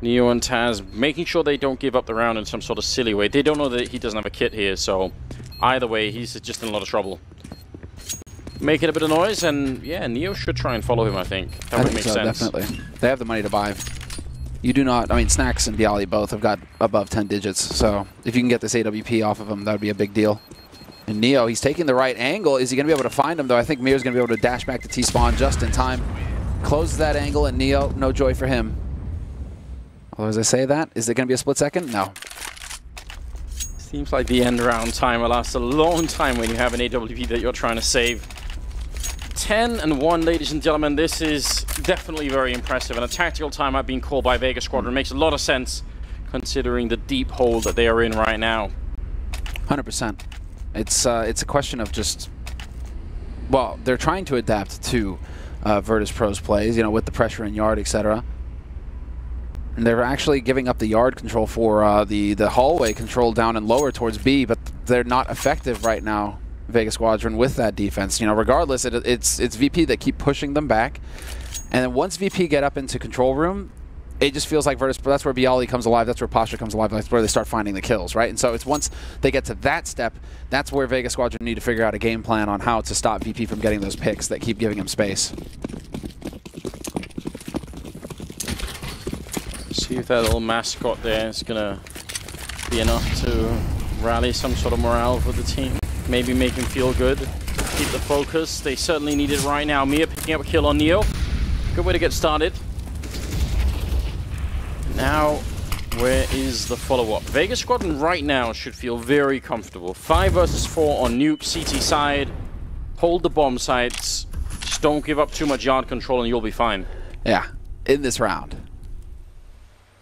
Neo and Taz making sure they don't give up the round in some sort of silly way. They don't know that he doesn't have a kit here, so either way, he's just in a lot of trouble. Making a bit of noise, and yeah, Neo should try and follow him, I think. That would make sense. Definitely. They have the money to buy. You do not, I mean, Snacks and Bialy both have got above 10 digits, so if you can get this AWP off of him, that would be a big deal. And Neo, he's taking the right angle. Is he going to be able to find him, though? I think Mir's going to be able to dash back to T-spawn just in time. Closes that angle, and Neo, no joy for him. Although, as I say that, is it going to be a split second? No. Seems like the end round timer lasts a long time when you have an AWP that you're trying to save. 10-1, ladies and gentlemen. This is definitely very impressive, and a tactical timeout being called by Vega Squadron makes a lot of sense considering the deep hole that they are in right now. 100%. It's a question of just, well, they're trying to adapt to Virtus.pro's plays, you know, with the pressure in yard, etc. And they're actually giving up the yard control for the hallway control down and lower towards B, but they're not effective right now, Vega Squadron, with that defense. You know, regardless, it's VP that keep pushing them back. And then once VP get up into control room, it just feels like Virtus.pro, that's where Bialy comes alive, that's where Pasha comes alive, that's where they start finding the kills, right? And so it's once they get to that step, that's where Vega Squadron need to figure out a game plan on how to stop VP from getting those picks that keep giving him space. See if that little mascot there is going to be enough to rally some sort of morale for the team. Maybe make him feel good, keep the focus. They certainly need it right now. Mia picking up a kill on Neo. Good way to get started. Now, where is the follow-up? Vega Squadron right now should feel very comfortable. 5 versus 4 on Nuke, CT side. Hold the bomb sites. Just don't give up too much yard control and you'll be fine. Yeah, in this round.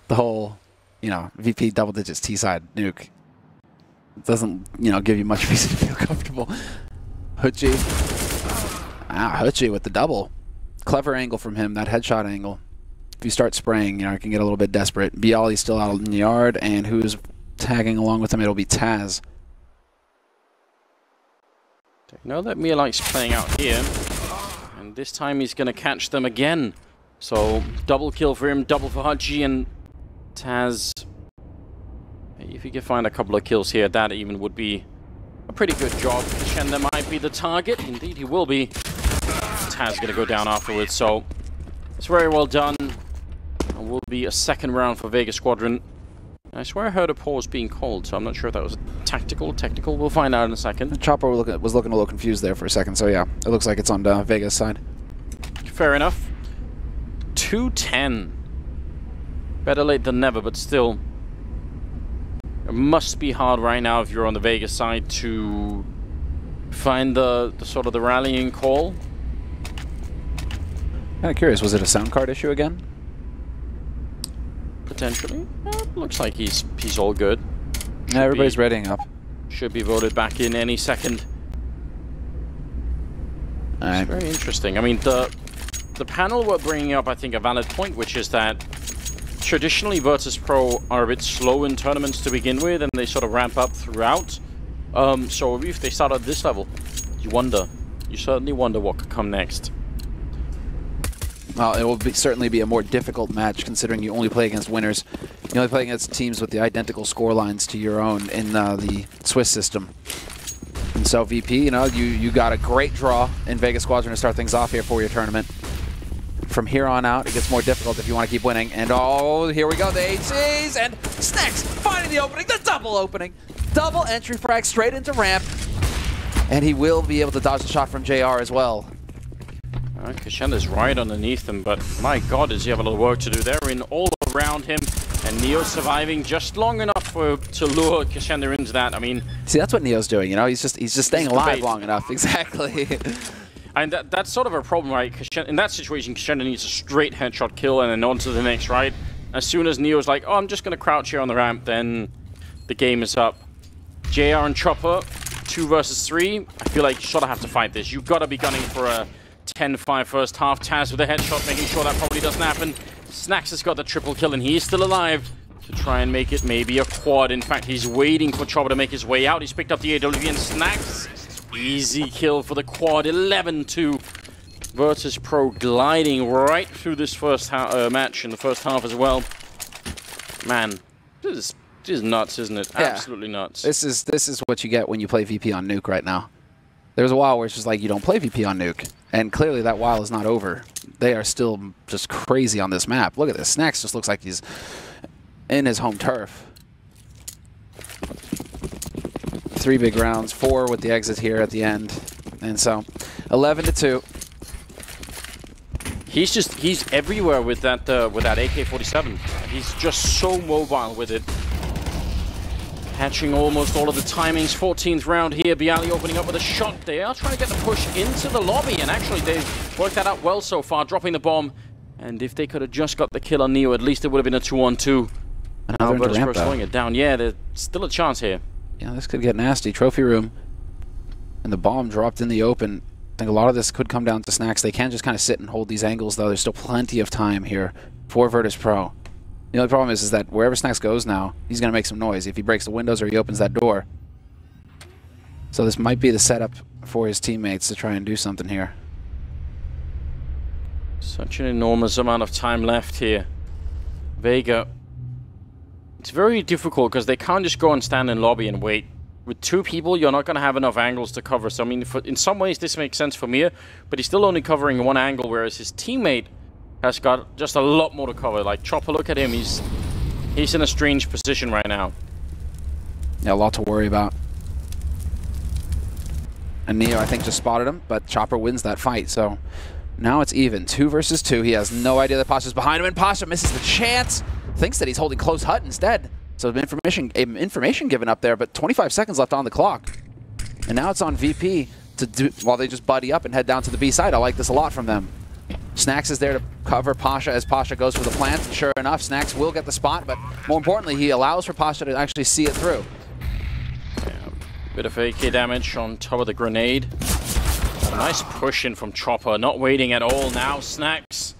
The whole, you know, VP double digits T-side nuke doesn't, you know, give you much reason to feel comfortable. Hutchie. Hutchie with the double. Clever angle from him, that headshot angle. If you start spraying, you know, it can get a little bit desperate. Bialy's still out in the yard, and who's tagging along with him? It'll be Taz. Know that Mia likes playing out here, and this time he's going to catch them again. So double kill for him, double for Hutchie, and Taz. If he can find a couple of kills here, that even would be a pretty good job. Kashenda might be the target. Indeed, he will be. Taz going to go down afterwards, so it's very well done. And will be a second round for Vega Squadron. I swear I heard a pause being called, so I'm not sure if that was tactical, technical. We'll find out in a second. Chopper was looking a little confused there for a second, so yeah, it looks like it's on Vega's side. Fair enough. 2-10. Better late than never, but still. It must be hard right now if you're on the Vega side to find the sort of the rallying call. Kind of curious, was it a sound card issue again? Potentially. Looks like he's all good. Yeah, everybody's readying up. Should be voted back in any second. It's very interesting. I mean, the panel were bringing up, I think, a valid point, which is that traditionally Virtus.pro are a bit slow in tournaments to begin with, and they sort of ramp up throughout. So if they start at this level, you certainly wonder what could come next. Well, it will certainly be a more difficult match considering you only play against winners. You only play against teams with the identical score lines to your own in the Swiss system. And so VP, you know, you got a great draw in Vega Squadron to start things off here for your tournament. From here on out, it gets more difficult if you want to keep winning. And oh, here we go, the HCs, and Snacks finding the opening, the double opening. Double entry frag straight into ramp. And he will be able to dodge the shot from JR as well. Kashenda's right underneath him, but my god, does he have a lot of work to do there in all around him. And Neo surviving just long enough to lure Kashenda into that. I mean, see, that's what Neo's doing, you know? He's just staying alive long enough. Exactly. And that's sort of a problem, right? In that situation, Kashenda needs a straight headshot kill and then on to the next, right? As soon as Neo's like, oh, I'm just going to crouch here on the ramp, then the game is up. JR and Chopper, 2 versus 3. I feel like you sort of have to fight this. You've got to be gunning for a 10-5 first half. Taz with a headshot, making sure that probably doesn't happen. Snacks has got the triple kill, and he's still alive to try and make it maybe a quad. In fact, he's waiting for Chopper to make his way out. He's picked up the AWP, and Snacks, easy kill for the quad. 11-2. Virtus.pro gliding right through this first match in the first half as well. Man, this is nuts, isn't it? Yeah. Absolutely nuts. This is what you get when you play VP on Nuke right now. There's a while where it's just like you don't play VP on Nuke, and clearly that while is not over. They are still just crazy on this map. Look at this. Snacks just looks like he's in his home turf. 3 big rounds, 4 with the exit here at the end, and so 11-2. He's everywhere with that AK-47. He's just so mobile with it. catching almost all of the timings. 14th round here. Bialy opening up with a shot. They are trying to get the push into the lobby, and actually they've worked that out well so far, dropping the bomb. And if they could have just got the kill on Neo, at least it would have been a 2-on-2. And now Virtus.pro slowing it down. Yeah, there's still a chance here. Yeah, this could get nasty. Trophy room. And the bomb dropped in the open. I think a lot of this could come down to Snacks. They can just kind of sit and hold these angles, though. There's still plenty of time here for Virtus.pro. The only problem is that wherever Snacks goes now, he's going to make some noise if he breaks the windows or he opens that door. So this might be the setup for his teammates to try and do something here. Such an enormous amount of time left here. Vega. It's very difficult because they can't just go and stand in lobby and wait. With two people, you're not going to have enough angles to cover. So, I mean, in some ways, this makes sense for Mir, but he's still only covering one angle, whereas his teammate has got just a lot more to cover. Like, Chopper, look at him. He's in a strange position right now. Yeah, a lot to worry about. And Neo, I think, just spotted him, but Chopper wins that fight, so now it's even. 2 versus 2. He has no idea that Pasha's behind him, and Pasha misses the chance. Thinks that he's holding close hut instead. So information given up there, but 25 seconds left on the clock. And now it's on VP to do, while they just buddy up and head down to the B side. I like this a lot from them. Snacks is there to cover Pasha as Pasha goes for the plant. Sure enough, Snacks will get the spot, but more importantly, he allows for Pasha to actually see it through. Yeah, bit of AK damage on top of the grenade. A nice push in from Chopper, not waiting at all now. Snacks.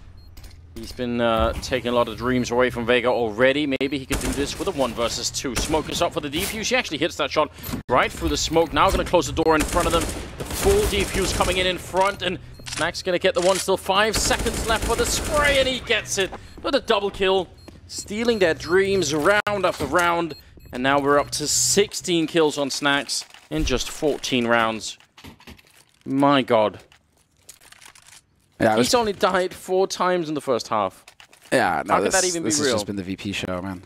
He's been taking a lot of dreams away from Vega already. Maybe he could do this with a 1 versus 2. Smoke is up for the defuse. He actually hits that shot right through the smoke. Now going to close the door in front of them. The full defuse coming in front, and Snacks going to get the one. Still 5 seconds left for the spray, and he gets it with a double kill. Stealing their dreams round after round. And now we're up to 16 kills on Snacks in just 14 rounds. My God. Yeah, he's only died 4 times in the first half. Yeah, no, how could that even be real? This has just been the VP show, man.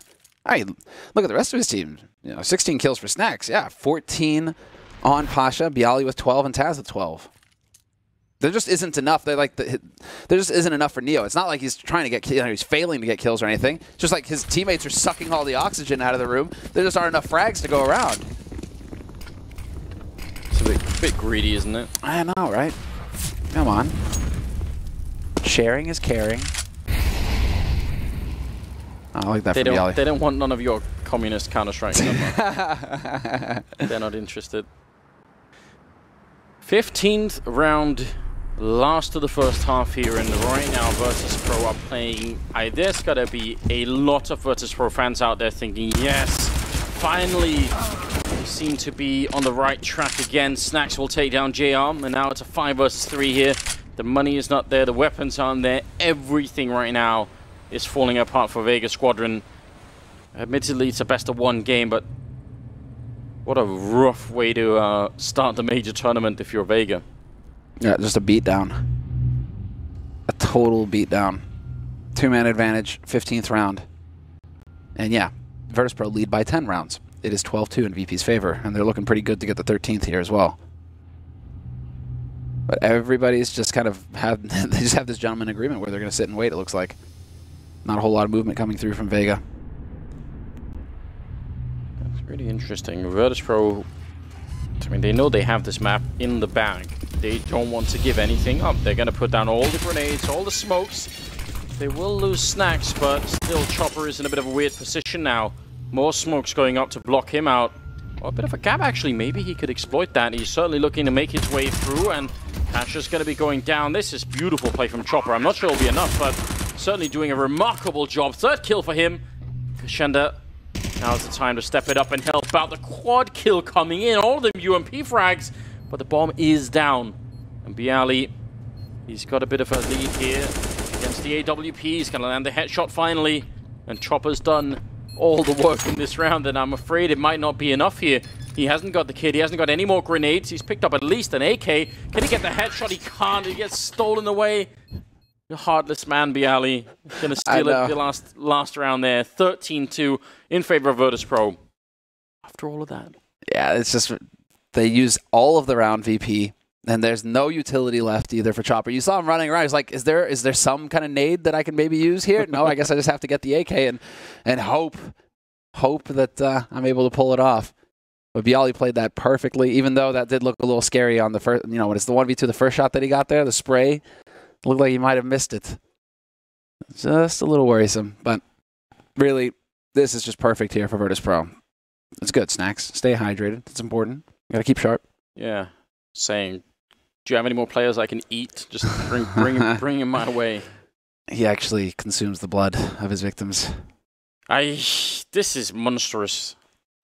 Hey, look at the rest of his team. 16 kills for Snacks. Yeah, 14 on Pasha, Bialy with 12, and Taz with 12. There just isn't enough. There just isn't enough for Neo. It's not like he's trying to get, he's failing to get kills or anything. It's just like his teammates are sucking all the oxygen out of the room. There just aren't enough frags to go around. It's a bit greedy, isn't it? I know, right? Come on. Sharing is caring. I like that from Bialy. They don't want none of your communist Counter-Strike stuff. They're not interested. 15th round, last of the first half here, and right now Virtus.pro are playing. There's got to be a lot of Virtus.pro fans out there thinking, yes, finally, we seem to be on the right track again. Snacks will take down J-Arm, and now it's a 5 versus 3 here. The money is not there, the weapons aren't there. Everything right now is falling apart for Vega Squadron. Admittedly, it's a best-of-1 game, but what a rough way to start the major tournament if you're Vega. Yeah, just a beatdown. A total beatdown. 2-man advantage, 15th round. And yeah, Virtus.pro lead by 10 rounds. It is 12-2 in VP's favor, and they're looking pretty good to get the 13th here as well. But everybody's just kind of they just have this gentleman agreement where they're going to sit and wait, it looks like. Not a whole lot of movement coming through from Vega. That's really interesting. Virtus.pro, I mean, they know they have this map in the bag. They don't want to give anything up. They're going to put down all the grenades, all the smokes. They will lose Snacks, but still Chopper is in a bit of a weird position now. More smokes going up to block him out. Well, a bit of a gap, actually. Maybe he could exploit that. He's certainly looking to make his way through, and Pasha's going to be going down. This is beautiful play from Chopper. I'm not sure it'll be enough, but certainly doing a remarkable job. 3rd kill for him. Kashenda, now's the time to step it up and help out. The quad kill coming in. All of them UMP frags, but the bomb is down. And Bialy, he's got a bit of a lead here against the AWP. He's going to land the headshot finally, and Chopper's done all the work in this round, and I'm afraid it might not be enough here. He hasn't got the kid, he hasn't got any more grenades. He's picked up at least an AK. Can he get the headshot? He can't. He gets stolen away. The heartless man, Bialy. Gonna steal it the last round there. 13-2 in favor of Virtus.pro. After all of that. Yeah, it's just they use all of the round VP, and there's no utility left either for Chopper. You saw him running around. He's like, is there some kind of nade that I can maybe use here? No, I guess I just have to get the AK and hope hope that I'm able to pull it off. But Bialy played that perfectly, even though that did look a little scary on the first, you know, when it's the 1v2, the first shot that he got there, the spray, looked like he might have missed it. Just a little worrisome, but really, this is just perfect here for Virtus.pro. It's good, Snacks. Stay hydrated. It's important. You got to keep sharp. Yeah. Saying, do you have any more players I can eat? Just bring him my way. He actually consumes the blood of his victims. This is monstrous.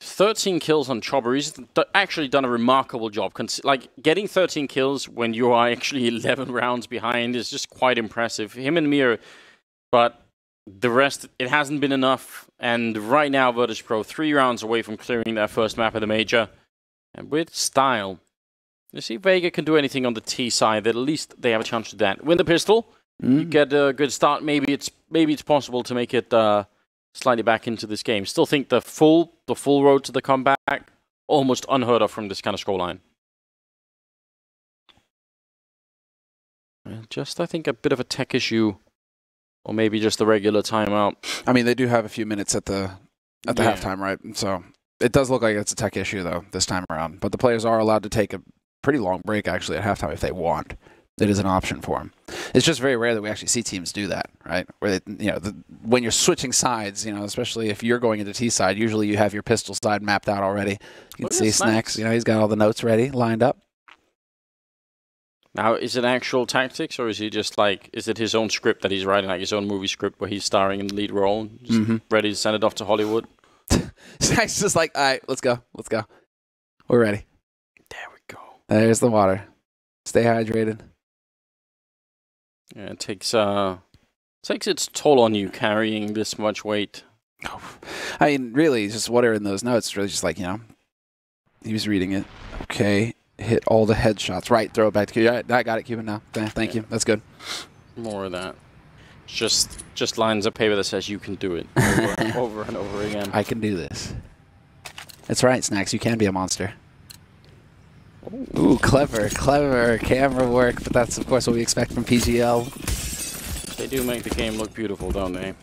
13 kills on Chopper. He's actually done a remarkable job. Like, getting 13 kills when you are actually 11 rounds behind is just quite impressive. Him and Mir, but the rest, it hasn't been enough. And right now, Virtus.pro 3 rounds away from clearing their first map of the Major. And with style. You see if Vega can do anything on the T side, that at least they have a chance to do that. Win the pistol, you get a good start. Maybe it's possible to make it slightly back into this game. Still think the full road to the comeback, almost unheard of from this kind of scoreline. Just, I think, a bit of a tech issue, or maybe just the regular timeout. I mean, they do have a few minutes at the halftime, right? So it does look like it's a tech issue, though, this time around. But the players are allowed to take a pretty long break, actually, at halftime if they want. It is an option for them. It's just very rare that we actually see teams do that, right? Where they, you know, when you're switching sides, you know, especially if you're going into T side, usually you have your pistol side mapped out already. You can see Snacks, you know, he's got all the notes ready, lined up. Now, is it actual tactics, or is he just like, is it his own script that he's writing, like his own movie script where he's starring in the lead role, just ready to send it off to Hollywood? Snacks just like, all right, let's go. We're ready. There we go. There's the water. Stay hydrated. Yeah, it takes its toll on you carrying this much weight. I mean, really, just what are in those notes? It's really just like, you know, he was reading it. Okay, hit all the headshots. Right, throw it back to Cuban. I got it, Cuban, now. Thank you. That's good. More of that. Just lines of paper that says you can do it over and over again. I can do this. That's right, Snacks. You can be a monster. Ooh, clever camera work, but that's, of course, what we expect from PGL. They do make the game look beautiful, don't they?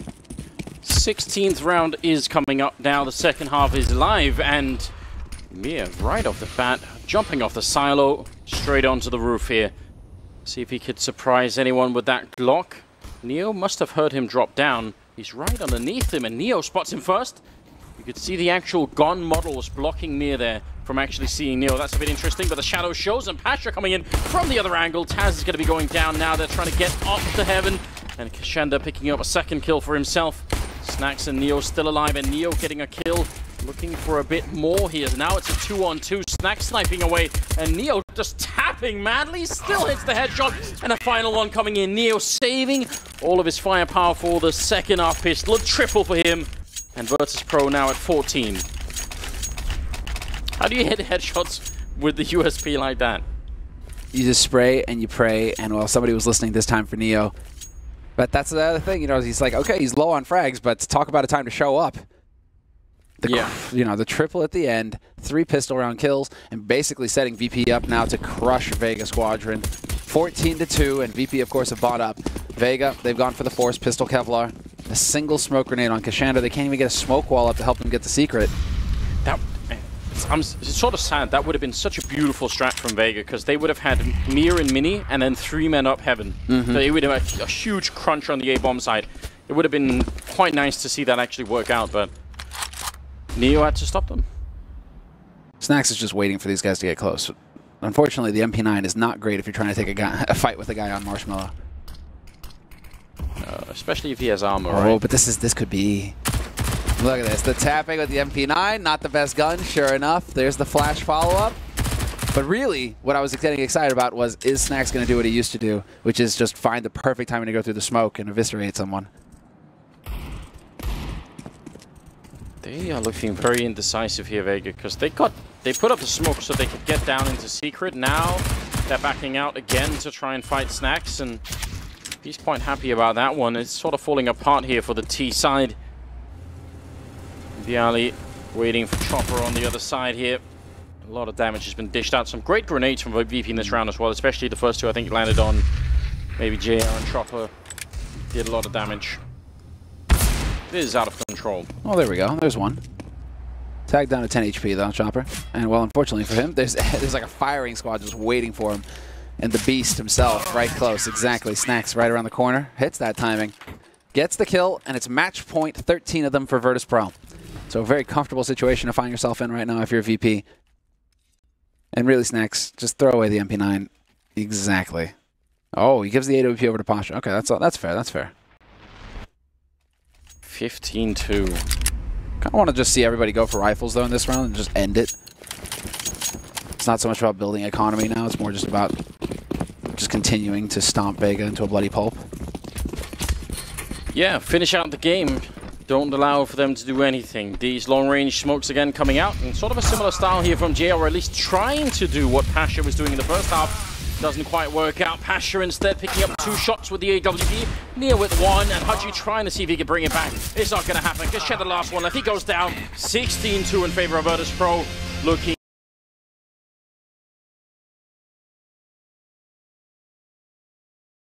16th round is coming up now. The second half is live, and Mia, right off the bat, jumping off the silo, straight onto the roof here. See if he could surprise anyone with that Glock. Neo must have heard him drop down. He's right underneath him, and Neo spots him first. You could see the actual gun models blocking Mia there from actually seeing Neo. That's a bit interesting, but the shadow shows, and Pasha coming in from the other angle. Taz is going to be going down now. They're trying to get up to heaven, and Kashanda picking up a second kill for himself. Snacks and Neo still alive, and Neo getting a kill. Looking for a bit more here. Now it's a 2-on-2. Snacks sniping away, and Neo just tapping madly. Still hits the headshot, and a final one coming in. Neo saving all of his firepower for the second half pistol. A triple for him, and Virtus.pro now at 14. How do you hit headshots with the USP like that? You just spray and you pray, and well, somebody was listening this time for Neo. But that's the other thing, you know, he's like, okay, he's low on frags, but talk about a time to show up. You know, the triple at the end, 3 pistol round kills, and basically setting VP up now to crush Vega Squadron. 14-2, and VP, of course, have bought up. Vega, they've gone for the force pistol Kevlar. A single smoke grenade on Kashanda. They can't even get a smoke wall up to help them get the secret. It's sort of sad. That would have been such a beautiful strat from Vega, because they would have had Mir and Mini and then 3 men up heaven. So it would have had a huge crunch on the A-bomb side. It would have been quite nice to see that actually work out, but Neo had to stop them. Snacks is just waiting for these guys to get close. Unfortunately, the MP9 is not great if you're trying to take a fight with a guy on Marshmallow. Especially if he has armor, right? Oh, but this could be... Look at this. The tapping with the MP9, not the best gun, sure enough. There's the flash follow-up. But really, what I was getting excited about was, is Snacks going to do what he used to do, which is just find the perfect timing to go through the smoke and eviscerate someone. They are looking very indecisive here, Vega, because they put up the smoke so they could get down into secret. Now they're backing out again to try and fight Snacks, and he's quite happy about that one. It's sort of falling apart here for the T side. Bialy waiting for Chopper on the other side here. A lot of damage has been dished out. Some great grenades from VP in this round as well, especially the first 2 I think landed on maybe JR and Chopper. Did a lot of damage. This is out of control. Oh, there we go. There's one. Tagged down to 10 HP though, Chopper. And well, unfortunately for him, there's like a firing squad just waiting for him. And the Beast himself, right close, exactly. Snacks right around the corner, hits that timing. Gets the kill, and it's match point, 13 of them for Virtus.pro. So a very comfortable situation to find yourself in right now if you're a VP. And really, Snacks, just throw away the MP9. Exactly. Oh, he gives the AWP over to Pasha. Okay, that's fair, that's fair. 15-2. Kind of want to just see everybody go for rifles, though, in this round and just end it. It's not so much about building economy now. It's more just about just continuing to stomp Vega into a bloody pulp. Yeah, finish out the game. Don't allow for them to do anything. These long-range smokes again coming out. And sort of a similar style here from JL, or at least trying to do what Pasha was doing in the first half. Doesn't quite work out. Pasha instead picking up 2 shots with the AWP. Near with 1, and Hudgy trying to see if he can bring it back. It's not going to happen, because Shed the last one. If he goes down, 16-2 in favor of Virtus.pro. Looking